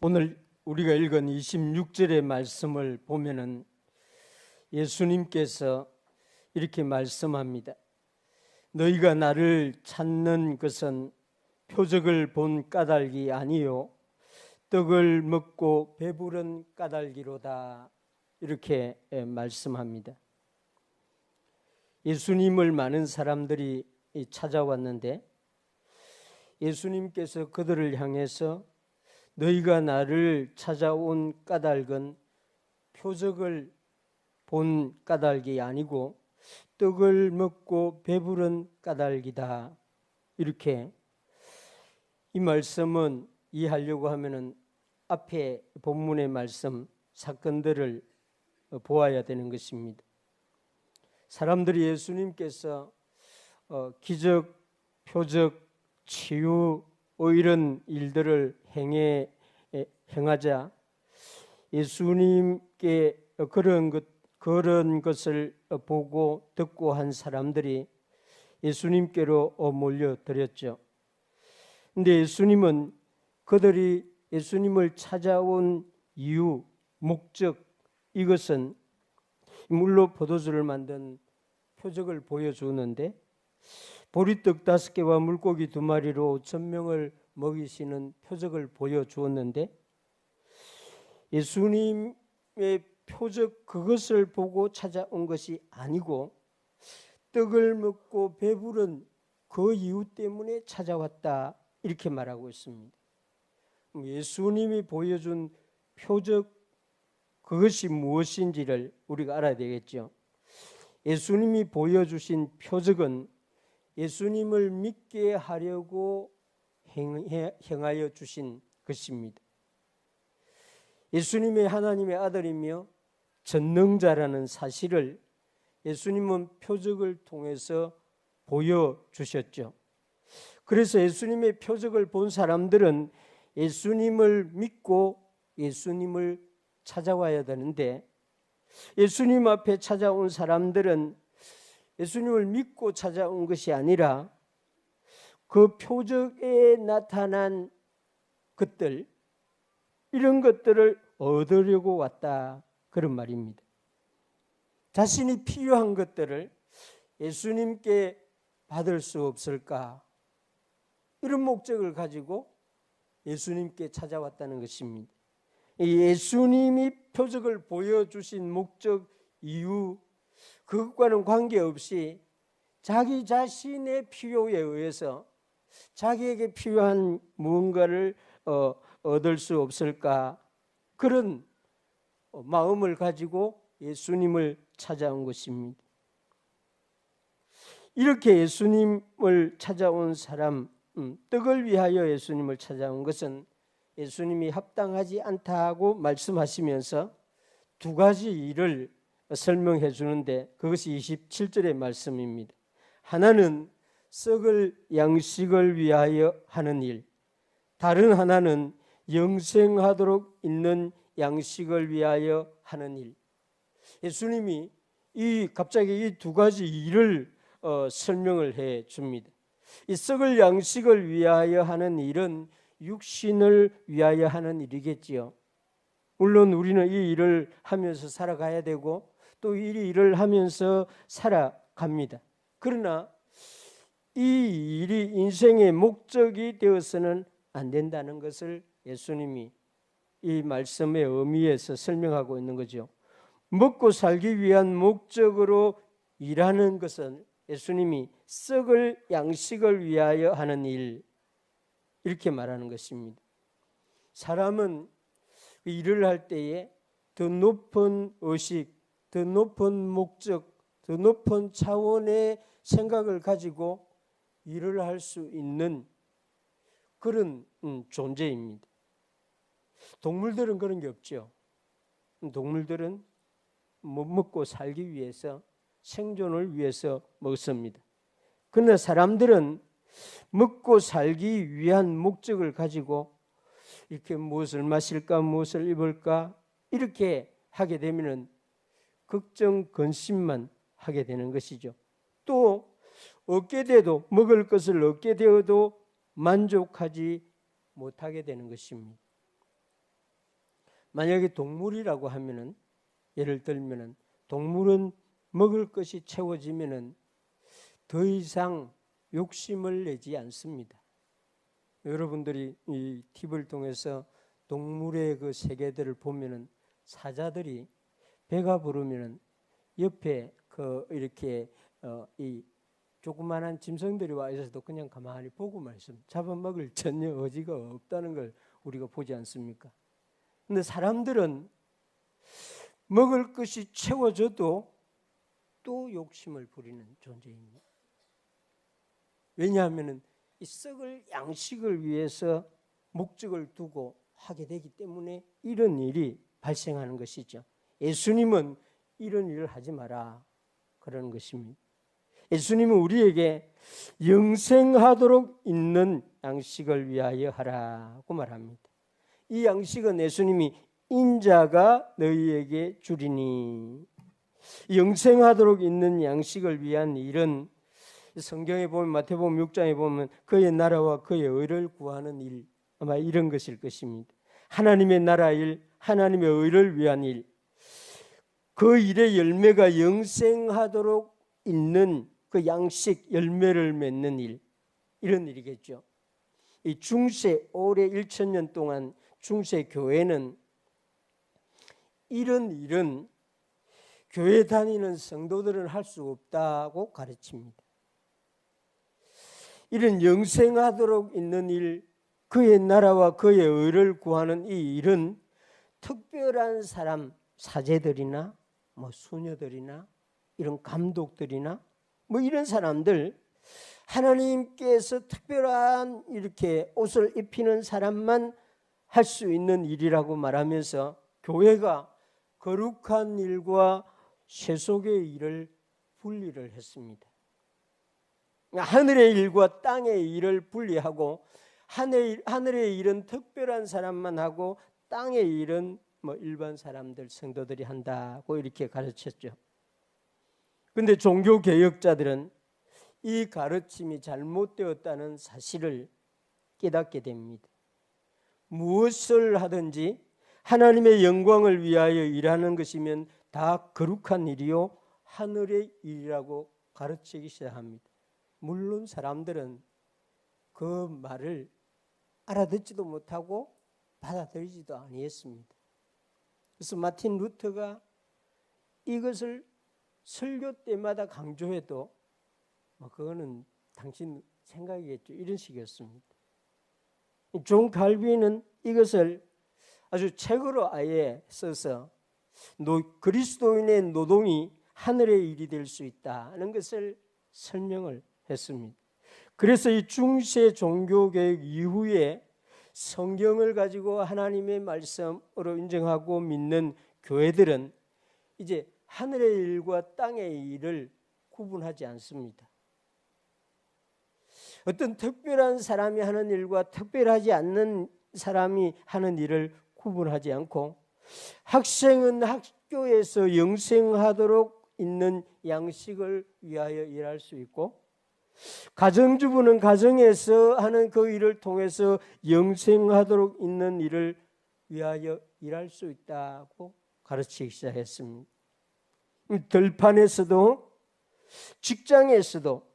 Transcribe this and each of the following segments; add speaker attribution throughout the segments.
Speaker 1: 오늘 우리가 읽은 26절의 말씀을 보면은 예수님께서 이렇게 말씀합니다. 너희가 나를 찾는 것은 표적을 본 까닭이 아니요 떡을 먹고 배부른 까닭이로다. 이렇게 말씀합니다. 예수님을 많은 사람들이 찾아왔는데 예수님께서 그들을 향해서 너희가 나를 찾아온 까닭은 표적을 본 까닭이 아니고 떡을 먹고 배부른 까닭이다. 이렇게 이 말씀은 이해하려고 하면은 앞에 본문의 말씀 사건들을 보아야 되는 것입니다. 사람들이 예수님께서 기적, 표적, 치유 이런 일들을 행하자 예수님께 그런 것을 보고 듣고 한 사람들이 예수님께로 몰려들었죠. 그런데 예수님은 그들이 예수님을 찾아온 이유, 목적, 이것은 물로 포도주를 만든 표적을 보여주는데 보리떡 5개와 물고기 2마리로 5,000명을 먹이시는 표적을 보여주었는데 예수님의 표적 그것을 보고 찾아온 것이 아니고 떡을 먹고 배부른 그 이유 때문에 찾아왔다. 이렇게 말하고 있습니다. 예수님이 보여준 표적 그것이 무엇인지를 우리가 알아야 되겠죠. 예수님이 보여주신 표적은 예수님을 믿게 하려고 행하여 주신 것입니다. 예수님의 하나님의 아들이며 전능자라는 사실을 예수님은 표적을 통해서 보여주셨죠. 그래서 예수님의 표적을 본 사람들은 예수님을 믿고 예수님을 찾아와야 되는데 예수님 앞에 찾아온 사람들은 예수님을 믿고 찾아온 것이 아니라 그 표적에 나타난 것들 이런 것들을 얻으려고 왔다. 그런 말입니다. 자신이 필요한 것들을 예수님께 받을 수 없을까? 이런 목적을 가지고 예수님께 찾아왔다는 것입니다. 예수님이 표적을 보여주신 목적, 이유 그것과는 관계없이 자기 자신의 필요에 의해서 자기에게 필요한 무언가를 얻을 수 없을까? 그런 마음을 가지고 예수님을 찾아온 것입니다. 이렇게 예수님을 찾아온 사람, 떡을 위하여 예수님을 찾아온 것은 예수님이 합당하지 않다고 말씀하시면서 2가지 일을 설명해 주는데 그것이 27절의 말씀입니다. 하나는 썩을 양식을 위하여 하는 일, 다른 하나는 영생하도록 있는 양식을 위하여 하는 일. 예수님이 갑자기 이 2가지 일을 설명을 해 줍니다. 이 썩을 양식을 위하여 하는 일은 육신을 위하여 하는 일이겠지요. 물론 우리는 이 일을 하면서 살아가야 되고 또 이 일을 하면서 살아갑니다. 그러나 이 일이 인생의 목적이 되어서는 안 된다는 것을 예수님이 이 말씀의 의미에서 설명하고 있는 거죠. 먹고 살기 위한 목적으로 일하는 것은 예수님이 썩을 양식을 위하여 하는 일 이렇게 말하는 것입니다. 사람은 일을 할 때에 더 높은 의식, 더 높은 목적, 더 높은 차원의 생각을 가지고 일을 할 수 있는 그런 존재입니다. 동물들은 그런 게 없죠. 동물들은 먹고 살기 위해서 생존을 위해서 먹습니다. 그러나 사람들은 먹고 살기 위한 목적을 가지고 이렇게 무엇을 마실까 무엇을 입을까 이렇게 하게 되면은 걱정 근심만 하게 되는 것이죠. 또 얻게 돼도 먹을 것을 얻게 되어도 만족하지 못하게 되는 것입니다. 만약에 동물이라고 하면은, 예를 들면은 동물은 먹을 것이 채워지면은 더 이상 욕심을 내지 않습니다. 여러분들이 이 팁을 통해서 동물의 그 세계들을 보면은 사자들이 배가 부르면은 옆에 그 이렇게 이 조그만한 짐승들이 와 있어도 그냥 가만히 보고만 있습니다. 잡아먹을 전혀 의지가 없다는 걸 우리가 보지 않습니까? 근데 사람들은 먹을 것이 채워져도 또 욕심을 부리는 존재입니다. 왜냐하면 이 썩을 양식을 위해서 목적을 두고 하게 되기 때문에 이런 일이 발생하는 것이죠. 예수님은 이런 일을 하지 마라 그러는 것입니다. 예수님은 우리에게 영생하도록 있는 양식을 위하여 하라고 말합니다. 이 양식은 예수님이 인자가 너희에게 주리니, 영생하도록 있는 양식을 위한 일은 성경에 보면, 마태복음 6장에 보면 그의 나라와 그의 의를 구하는 일, 아마 이런 것일 것입니다. 하나님의 나라 일, 하나님의 의를 위한 일, 그 일의 열매가 영생하도록 있는 그 양식, 열매를 맺는 일, 이런 일이겠죠. 이 중세, 올해 1000년 동안 중세 교회는 이런 일은 교회 다니는 성도들은 할 수 없다고 가르칩니다. 이런 영생하도록 있는 일, 그의 나라와 그의 의를 구하는 이 일은 특별한 사람, 사제들이나 수녀들이나 이런 감독들이나 이런 사람들, 하나님께서 특별한 이렇게 옷을 입히는 사람만 할 수 있는 일이라고 말하면서 교회가 거룩한 일과 세속의 일을 분리를 했습니다. 하늘의 일과 땅의 일을 분리하고 하늘의 일은 특별한 사람만 하고 땅의 일은 일반 사람들, 성도들이 한다고 이렇게 가르쳤죠. 그런데 종교개혁자들은 이 가르침이 잘못되었다는 사실을 깨닫게 됩니다. 무엇을 하든지 하나님의 영광을 위하여 일하는 것이면 다 거룩한 일이요 하늘의 일이라고 가르치기 시작합니다. 물론 사람들은 그 말을 알아듣지도 못하고 받아들이지도 아니했습니다. 그래서 마틴 루터가 이것을 설교 때마다 강조해도 그거는 당신 생각이겠죠, 이런 식이었습니다. 존 칼빈은 이것을 아주 책으로 아예 써서 그리스도인의 노동이 하늘의 일이 될 수 있다는 것을 설명을 했습니다. 그래서 이 중세 종교개혁 이후에 성경을 가지고 하나님의 말씀으로 인정하고 믿는 교회들은 이제 하늘의 일과 땅의 일을 구분하지 않습니다. 어떤 특별한 사람이 하는 일과 특별하지 않는 사람이 하는 일을 구분하지 않고, 학생은 학교에서 영생하도록 있는 양식을 위하여 일할 수 있고, 가정주부는 가정에서 하는 그 일을 통해서 영생하도록 있는 일을 위하여 일할 수 있다고 가르치기 시작했습니다. 들판에서도 직장에서도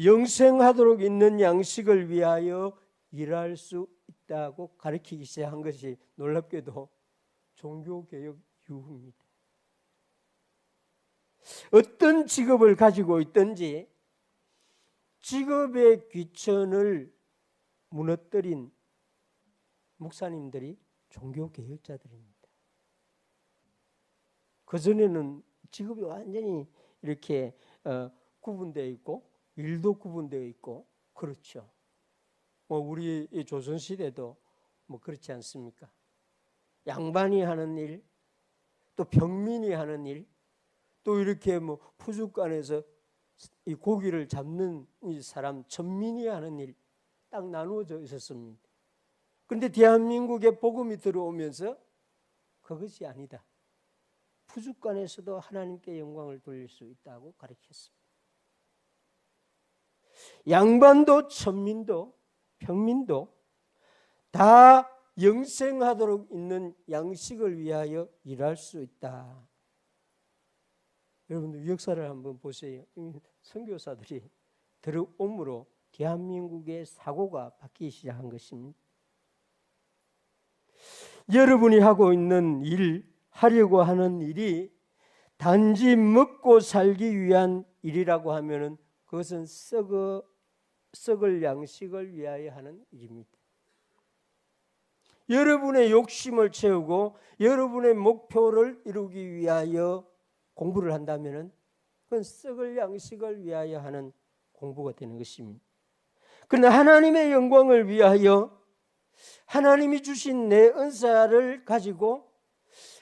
Speaker 1: 영생하도록 있는 양식을 위하여 일할 수 있다고 가르치기 시작한 것이 놀랍게도 종교개혁 이후입니다. 어떤 직업을 가지고 있든지 직업의 귀천을 무너뜨린 목사님들이 종교개혁자들입니다. 그전에는 직업이 완전히 이렇게 구분되어 있고 일도 구분되어 있고 그렇죠. 우리 조선시대도 그렇지 않습니까? 양반이 하는 일, 또 병민이 하는 일, 또 이렇게 푸주간에서 이 고기를 잡는 이 사람, 천민이 하는 일 딱 나누어져 있었습니다. 그런데 대한민국에 복음이 들어오면서 그것이 아니다. 푸주간에서도 하나님께 영광을 돌릴 수 있다고 가르쳤습니다. 양반도 천민도 병민도 다 영생하도록 있는 양식을 위하여 일할 수 있다. 여러분들 역사를 한번 보세요. 선교사들이 들어옴으로 대한민국의 사고가 바뀌기 시작한 것입니다. 여러분이 하고 있는 일, 하려고 하는 일이 단지 먹고 살기 위한 일이라고 하면은 그것은 썩을 양식을 위하여 하는 일입니다. 여러분의 욕심을 채우고 여러분의 목표를 이루기 위하여 공부를 한다면은 그건 썩을 양식을 위하여 하는 공부가 되는 것입니다. 그러나 하나님의 영광을 위하여 하나님이 주신 내 은사를 가지고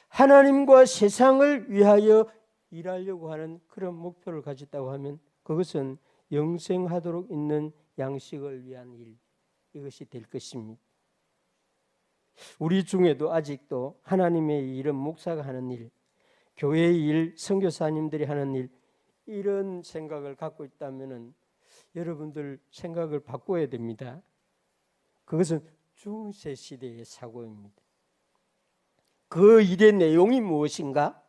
Speaker 1: 하나님과 세상을 위하여 일하려고 하는 그런 목표를 가졌다고 하면 그것은 영생하도록 있는 양식을 위한 일, 이것이 될 것입니다. 우리 중에도 아직도 하나님의 일은 목사가 하는 일, 교회의 일, 선교사님들이 하는 일, 이런 생각을 갖고 있다면 여러분들 생각을 바꿔야 됩니다. 그것은 중세 시대의 사고입니다. 그 일의 내용이 무엇인가?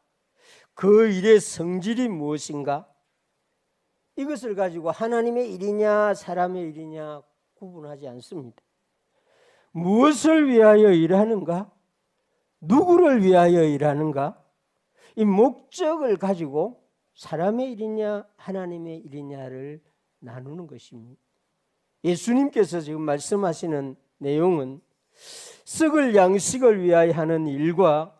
Speaker 1: 그 일의 성질이 무엇인가? 이것을 가지고 하나님의 일이냐 사람의 일이냐 구분하지 않습니다. 무엇을 위하여 일하는가? 누구를 위하여 일하는가? 이 목적을 가지고 사람의 일이냐 하나님의 일이냐를 나누는 것입니다. 예수님께서 지금 말씀하시는 내용은 썩을 양식을 위하여 하는 일과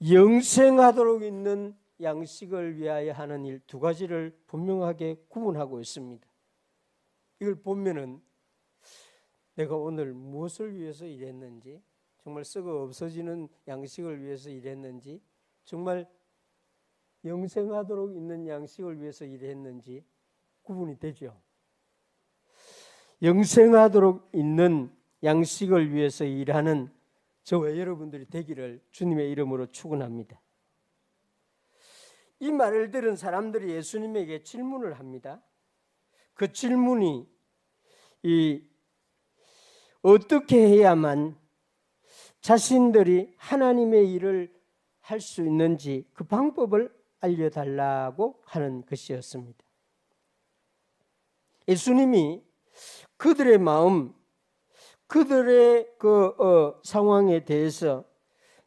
Speaker 1: 영생하도록 있는 양식을 위하여 하는 일 두 가지를 분명하게 구분하고 있습니다. 이걸 보면은 내가 오늘 무엇을 위해서 일했는지, 정말 썩어 없어지는 양식을 위해서 일했는지, 정말 영생하도록 있는 양식을 위해서 일했는지 구분이 되죠. 영생하도록 있는 양식을 위해서 일하는 저와 여러분들이 되기를 주님의 이름으로 축원합니다. 이 말을 들은 사람들이 예수님에게 질문을 합니다. 그 질문이 어떻게 해야만 자신들이 하나님의 일을 할 수 있는지 그 방법을 알려달라고 하는 것이었습니다. 예수님이 그들의 마음, 그들의 상황에 대해서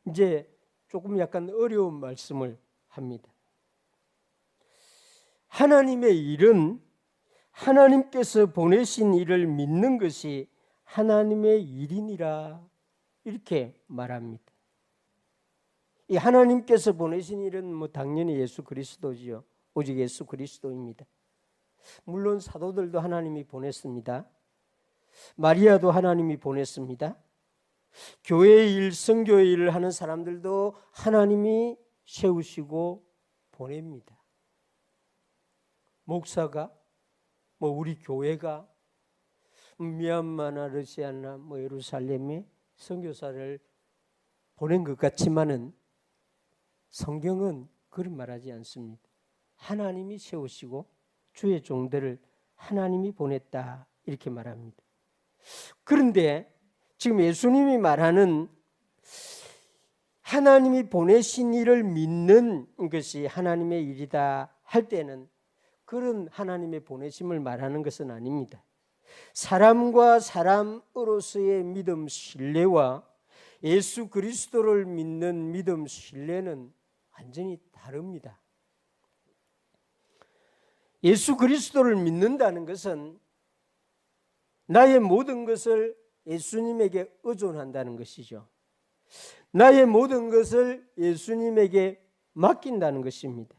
Speaker 1: 이제 조금 약간 어려운 말씀을 합니다. 하나님의 일은 하나님께서 보내신 일을 믿는 것이 하나님의 일이니라, 이렇게 말합니다. 이 하나님께서 보내신 일은 당연히 예수 그리스도지요. 오직 예수 그리스도입니다. 물론 사도들도 하나님이 보냈습니다. 마리아도 하나님이 보냈습니다. 교회의 일, 선교의 일을 하는 사람들도 하나님이 세우시고 보냅니다. 목사가, 우리 교회가 미얀마나 러시아나 예루살렘에 선교사를 보낸 것 같지만은 성경은 그런 말하지 않습니다. 하나님이 세우시고 주의 종들을 하나님이 보냈다, 이렇게 말합니다. 그런데 지금 예수님이 말하는 하나님이 보내신 일을 믿는 것이 하나님의 일이다 할 때는 그런 하나님의 보내심을 말하는 것은 아닙니다. 사람과 사람으로서의 믿음, 신뢰와 예수 그리스도를 믿는 믿음, 신뢰는 완전히 다릅니다. 예수 그리스도를 믿는다는 것은 나의 모든 것을 예수님에게 의존한다는 것이죠. 나의 모든 것을 예수님에게 맡긴다는 것입니다.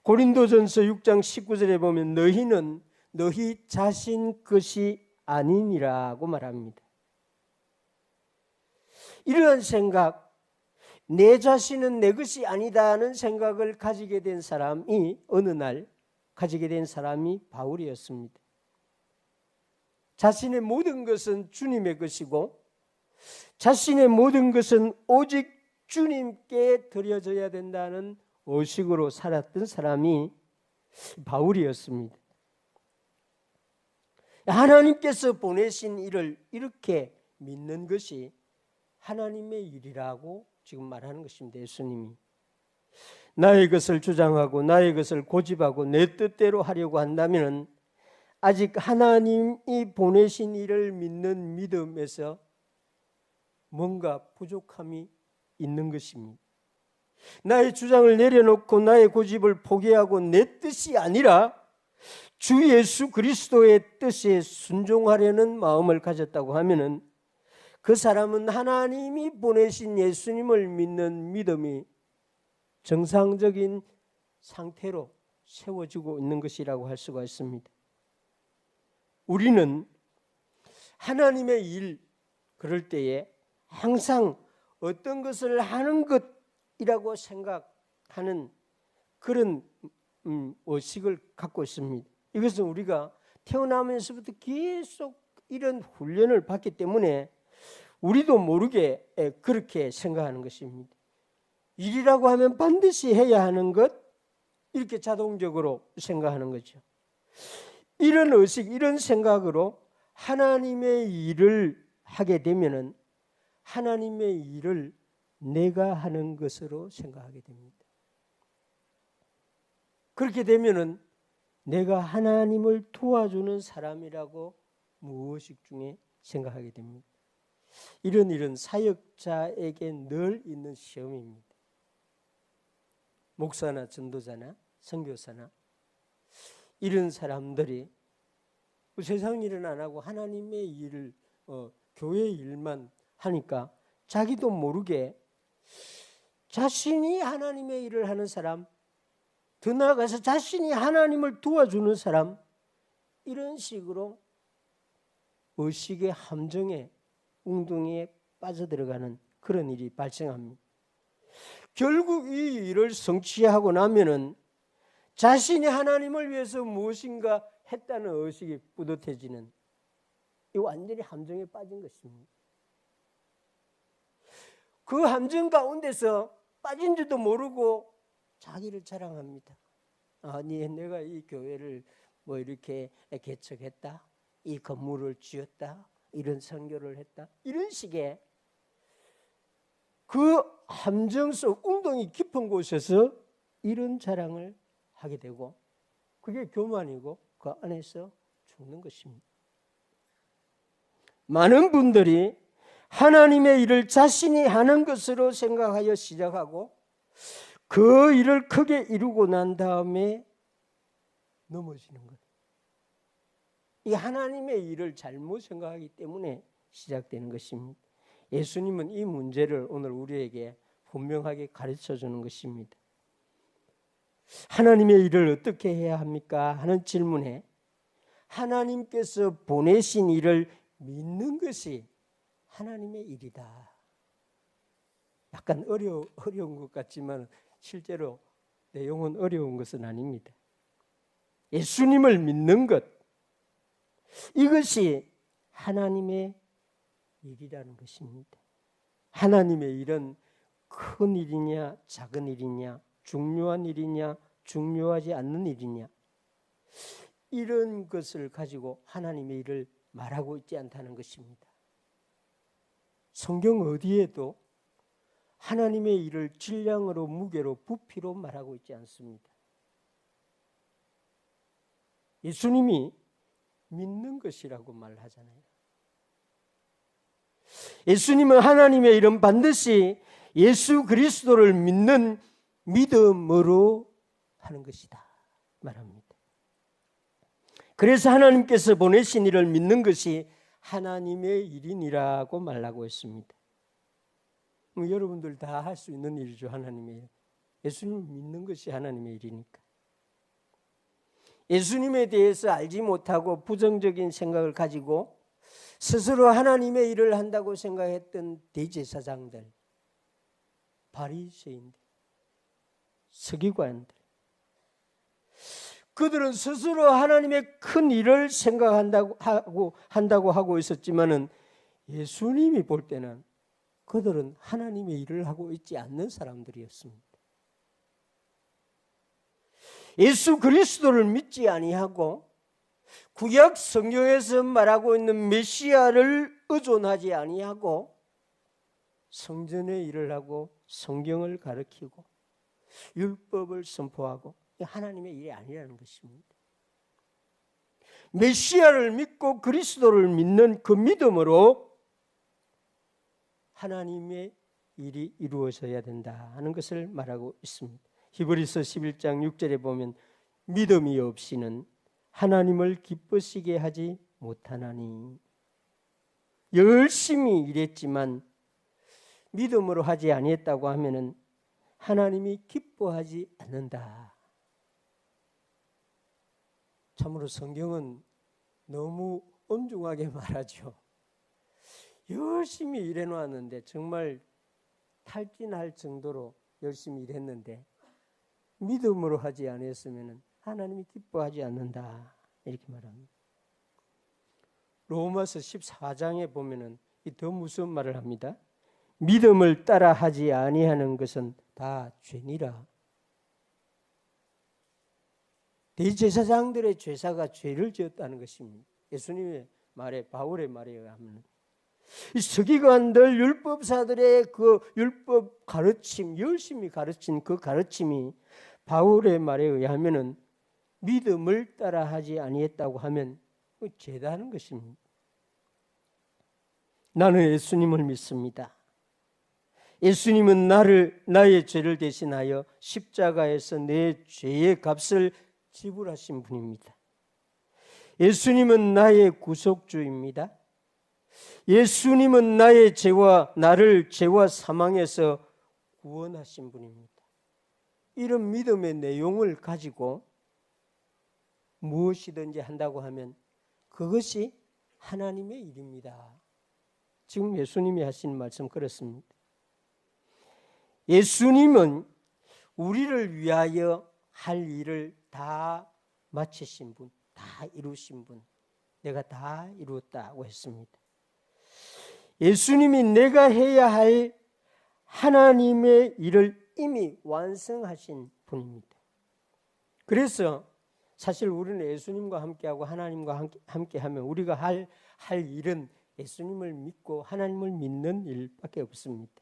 Speaker 1: 고린도전서 6장 19절에 보면 너희는 너희 자신 것이 아니니라고 말합니다. 이러한 생각, 내 자신은 내 것이 아니다는 생각을 가지게 된 사람이 어느 날 가지게 된 사람이 바울이었습니다. 자신의 모든 것은 주님의 것이고 자신의 모든 것은 오직 주님께 드려져야 된다는 의식으로 살았던 사람이 바울이었습니다. 하나님께서 보내신 일을 이렇게 믿는 것이 하나님의 일이라고 지금 말하는 것입니다. 예수님이 나의 것을 주장하고 나의 것을 고집하고 내 뜻대로 하려고 한다면 아직 하나님이 보내신 이를 믿는 믿음에서 뭔가 부족함이 있는 것입니다. 나의 주장을 내려놓고 나의 고집을 포기하고 내 뜻이 아니라 주 예수 그리스도의 뜻에 순종하려는 마음을 가졌다고 하면은 그 사람은 하나님이 보내신 예수님을 믿는 믿음이 정상적인 상태로 세워지고 있는 것이라고 할 수가 있습니다. 우리는 하나님의 일 그럴 때에 항상 어떤 것을 하는 것이라고 생각하는 그런 의식을 갖고 있습니다. 이것은 우리가 태어나면서부터 계속 이런 훈련을 받기 때문에 우리도 모르게 그렇게 생각하는 것입니다. 일이라고 하면 반드시 해야 하는 것, 이렇게 자동적으로 생각하는 거죠. 이런 의식, 이런 생각으로 하나님의 일을 하게 되면은 하나님의 일을 내가 하는 것으로 생각하게 됩니다. 그렇게 되면은 내가 하나님을 도와주는 사람이라고 무의식 중에 생각하게 됩니다. 이런 일은 사역자에게 늘 있는 시험입니다. 목사나 전도자나 선교사나 이런 사람들이 세상 일은 안 하고 하나님의 일을 교회 일만 하니까 자기도 모르게 자신이 하나님의 일을 하는 사람, 더 나아가서 자신이 하나님을 도와주는 사람, 이런 식으로 의식의 함정에 웅덩이에 빠져들어가는 그런 일이 발생합니다. 결국 이 일을 성취하고 나면은 자신이 하나님을 위해서 무엇인가 했다는 의식이 뿌듯해지는, 이 완전히 함정에 빠진 것입니다. 그 함정 가운데서 빠진 줄도 모르고 자기를 자랑합니다. 아니, 내가 이 교회를 뭐 이렇게 개척했다, 이 건물을 지었다, 이런 선교를 했다, 이런 식의 그 함정 속 웅덩이 깊은 곳에서 이런 자랑을 하게 되고, 그게 교만이고 그 안에서 죽는 것입니다. 많은 분들이 하나님의 일을 자신이 하는 것으로 생각하여 시작하고 그 일을 크게 이루고 난 다음에 넘어지는 것. 이 하나님의 일을 잘못 생각하기 때문에 시작되는 것입니다. 예수님은 이 문제를 오늘 우리에게 분명하게 가르쳐 주는 것입니다. 하나님의 일을 어떻게 해야 합니까? 하는 질문에 하나님께서 보내신 일을 믿는 것이 하나님의 일이다. 약간 어려운 것 같지만 실제로 내용은 어려운 것은 아닙니다. 예수님을 믿는 것, 이것이 하나님의 일이라는 것입니다. 하나님의 일은 큰 일이냐 작은 일이냐, 중요한 일이냐 중요하지 않는 일이냐, 이런 것을 가지고 하나님의 일을 말하고 있지 않다는 것입니다. 성경 어디에도 하나님의 일을 질량으로, 무게로, 부피로 말하고 있지 않습니다. 예수님이 믿는 것이라고 말하잖아요. 예수님은 하나님의 일은 반드시 예수 그리스도를 믿는 믿음으로 하는 것이다 말합니다. 그래서 하나님께서 보내신 일을 믿는 것이 하나님의 일이니라고 말하고 있습니다. 여러분들 다 할 수 있는 일이죠. 하나님의 일. 예수님을 믿는 것이 하나님의 일이니까. 예수님에 대해서 알지 못하고 부정적인 생각을 가지고 스스로 하나님의 일을 한다고 생각했던 대제사장들, 바리새인들, 서기관들, 그들은 스스로 하나님의 큰 일을 생각한다고 하고 있었지만은 예수님이 볼 때는 그들은 하나님의 일을 하고 있지 않는 사람들이었습니다. 예수 그리스도를 믿지 아니하고 구약 성경에서 말하고 있는 메시아를 의존하지 아니하고 성전의 일을 하고 성경을 가르치고 율법을 선포하고 하나님의 일이 아니라는 것입니다. 메시아를 믿고 그리스도를 믿는 그 믿음으로 하나님의 일이 이루어져야 된다 하는 것을 말하고 있습니다. 히브리서 11장 6절에 보면 믿음이 없이는 하나님을 기쁘시게 하지 못하나니, 열심히 일했지만 믿음으로 하지 아니했다고 하면은 하나님이 기뻐하지 않는다. 참으로 성경은 너무 엄중하게 말하죠. 열심히 일해 놓았는데, 정말 탈진할 정도로 열심히 일했는데 믿음으로 하지 않았으면 하나님이 기뻐하지 않는다, 이렇게 말합니다. 로마서 14장에 보면은 더 무서운 말을 합니다. 믿음을 따라 하지 아니하는 것은 다 죄니라. 대제사장들의 죄사가 죄를 지었다는 것입니다. 예수님의 말에, 바울의 말에 의하면 이 서기관들, 율법사들의 그 율법 가르침, 열심히 가르친 그 가르침이 바울의 말에 의하면은 믿음을 따라하지 아니했다고 하면 죄다는 것입니다. 나는 예수님을 믿습니다. 예수님은 나의 죄를 대신하여 십자가에서 내 죄의 값을 지불하신 분입니다. 예수님은 나의 구속주입니다. 예수님은 나를 죄와 사망에서 구원하신 분입니다. 이런 믿음의 내용을 가지고 무엇이든지 한다고 하면 그것이 하나님의 일입니다. 지금 예수님이 하신 말씀 그렇습니다. 예수님은 우리를 위하여 할 일을 다 마치신 분, 다 이루신 분, 내가 다 이루었다고 했습니다. 예수님이 내가 해야 할 하나님의 일을 이미 완성하신 분입니다. 그래서 사실 우리는 예수님과 함께하고 하나님과 함께하면 우리가 할 일은 예수님을 믿고 하나님을 믿는 일밖에 없습니다.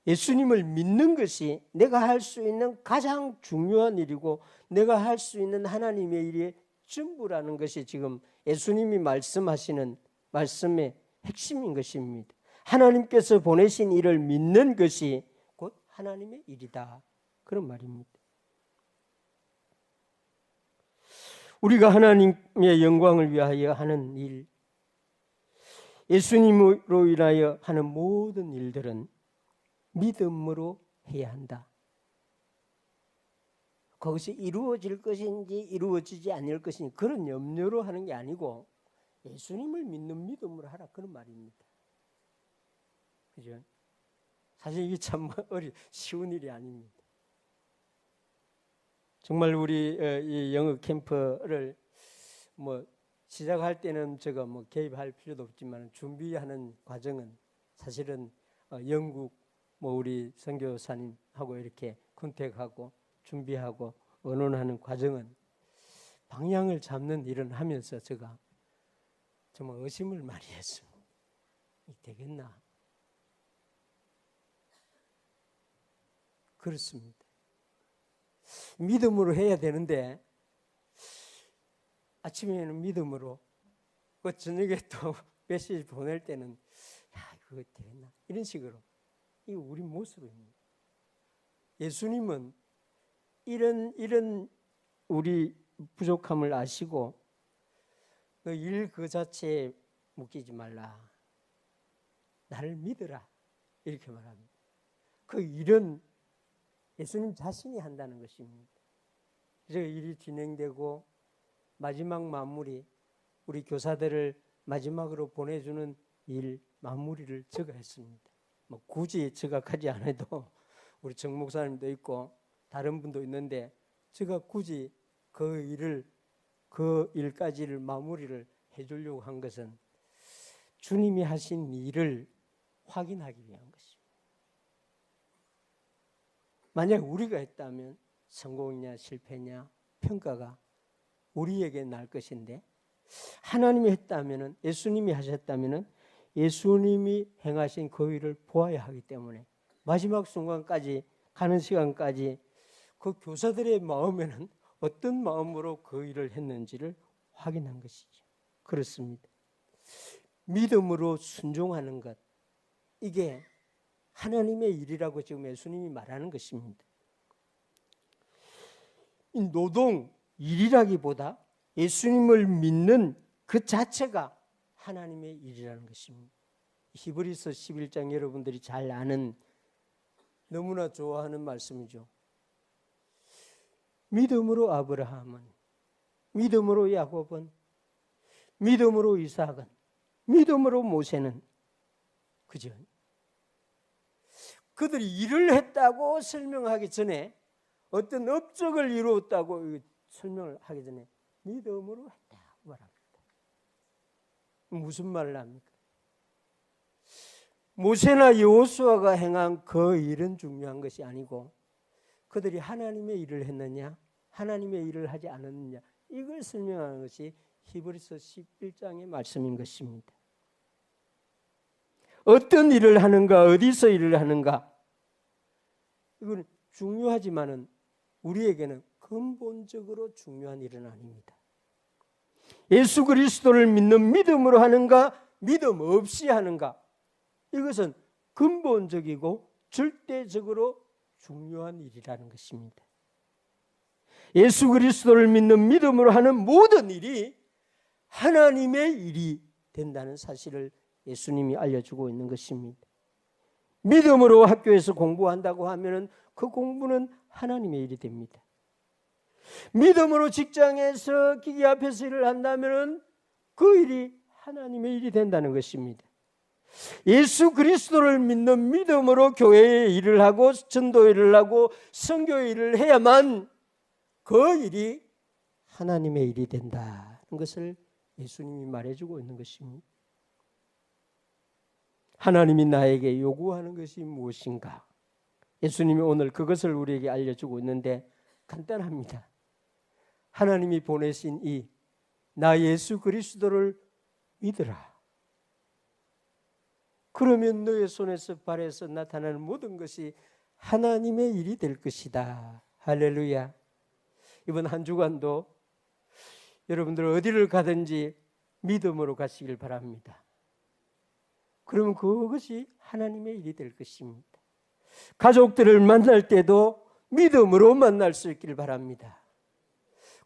Speaker 1: 예수님을 믿는 것이 내가 할 수 있는 가장 중요한 일이고 내가 할 수 있는 하나님의 일의 전부라는 것이 지금 예수님이 말씀하시는 말씀의 핵심인 것입니다. 하나님께서 보내신 일을 믿는 것이 곧 하나님의 일이다, 그런 말입니다. 우리가 하나님의 영광을 위하여 하는 일, 예수님으로 인하여 하는 모든 일들은 믿음으로 해야 한다. 그것이 이루어질 것인지 이루어지지 않을 것인지 그런 염려로 하는 게 아니고 예수님을 믿는 믿음으로 하라, 그런 말입니다. 그죠? 사실 이게 참 쉬운 일이 아닙니다. 정말 우리 이 영어 캠프를 시작할 때는 제가 개입할 필요도 없지만 준비하는 과정은 사실은 영국 우리 선교사님하고 이렇게 컨택하고 준비하고 의논하는 과정은 방향을 잡는 일을 하면서 제가 정말 의심을 많이 했습니다. 되겠나? 그렇습니다. 믿음으로 해야 되는데 아침에는 믿음으로, 저녁에 또 메시지 보낼 때는 그거 되겠나? 이런 식으로. 이거 우리 모습입니다. 예수님은 이런 우리 부족함을 아시고 일 그 자체에 묶이지 말라, 나를 믿으라, 이렇게 말합니다. 그 일은 예수님 자신이 한다는 것입니다. 그래서 일이 진행되고 마지막 마무리, 우리 교사들을 마지막으로 보내주는 일 마무리를 제가 했습니다. 굳이 제가 하지 않아도 우리 정 목사님도 있고 다른 분도 있는데 제가 굳이 그 일까지를 마무리를 해주려고 한 것은 주님이 하신 일을 확인하기 위한 것입니다. 만약 우리가 했다면 성공이냐 실패냐 평가가 우리에게 날 것인데, 하나님이 했다면은, 예수님이 하셨다면은 예수님이 행하신 그 일을 보아야 하기 때문에 마지막 순간까지 가는 시간까지 그 교사들의 마음에는 어떤 마음으로 그 일을 했는지를 확인한 것이죠. 그렇습니다. 믿음으로 순종하는 것, 이게 하나님의 일이라고 지금 예수님이 말하는 것입니다. 이 노동, 일이라기보다 예수님을 믿는 그 자체가 하나님의 일이라는 것입니다. 히브리서 11장 여러분들이 잘 아는, 너무나 좋아하는 말씀이죠. 믿음으로 아브라함은, 믿음으로 야곱은, 믿음으로 이삭은, 믿음으로 모세는, 그죠? 그들이 일을 했다고 설명하기 전에, 어떤 업적을 이루었다고 설명을 하기 전에 믿음으로 했다고 말합니다. 무슨 말을 합니까? 모세나 여호수아가 행한 그 일은 중요한 것이 아니고, 그들이 하나님의 일을 했느냐, 하나님의 일을 하지 않았느냐, 이걸 설명하는 것이 히브리서 11장의 말씀인 것입니다. 어떤 일을 하는가, 어디서 일을 하는가, 이건 중요하지만은 우리에게는 근본적으로 중요한 일은 아닙니다. 예수 그리스도를 믿는 믿음으로 하는가, 믿음 없이 하는가, 이것은 근본적이고 절대적으로 중요한 일이라는 것입니다. 예수 그리스도를 믿는 믿음으로 하는 모든 일이 하나님의 일이 된다는 사실을 예수님이 알려주고 있는 것입니다. 믿음으로 학교에서 공부한다고 하면은 그 공부는 하나님의 일이 됩니다. 믿음으로 직장에서 기계 앞에서 일을 한다면은 그 일이 하나님의 일이 된다는 것입니다. 예수 그리스도를 믿는 믿음으로 교회의 일을 하고 전도 일을 하고 선교의 일을 해야만 그 일이 하나님의 일이 된다는 것을 예수님이 말해주고 있는 것입니다. 하나님이 나에게 요구하는 것이 무엇인가? 예수님이 오늘 그것을 우리에게 알려주고 있는데 간단합니다. 하나님이 보내신 나 예수 그리스도를 믿으라. 그러면 너의 손에서 발에서 나타나는 모든 것이 하나님의 일이 될 것이다. 할렐루야. 이번 한 주간도 여러분들 어디를 가든지 믿음으로 가시길 바랍니다. 그러면 그것이 하나님의 일이 될 것입니다. 가족들을 만날 때도 믿음으로 만날 수 있기를 바랍니다.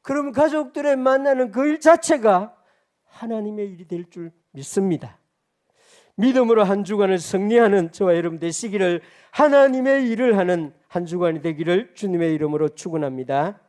Speaker 1: 그러면 가족들을 만나는 그 일 자체가 하나님의 일이 될 줄 믿습니다. 믿음으로 한 주간을 승리하는 저와 여러분 되시기를, 하나님의 일을 하는 한 주간이 되기를 주님의 이름으로 축원합니다.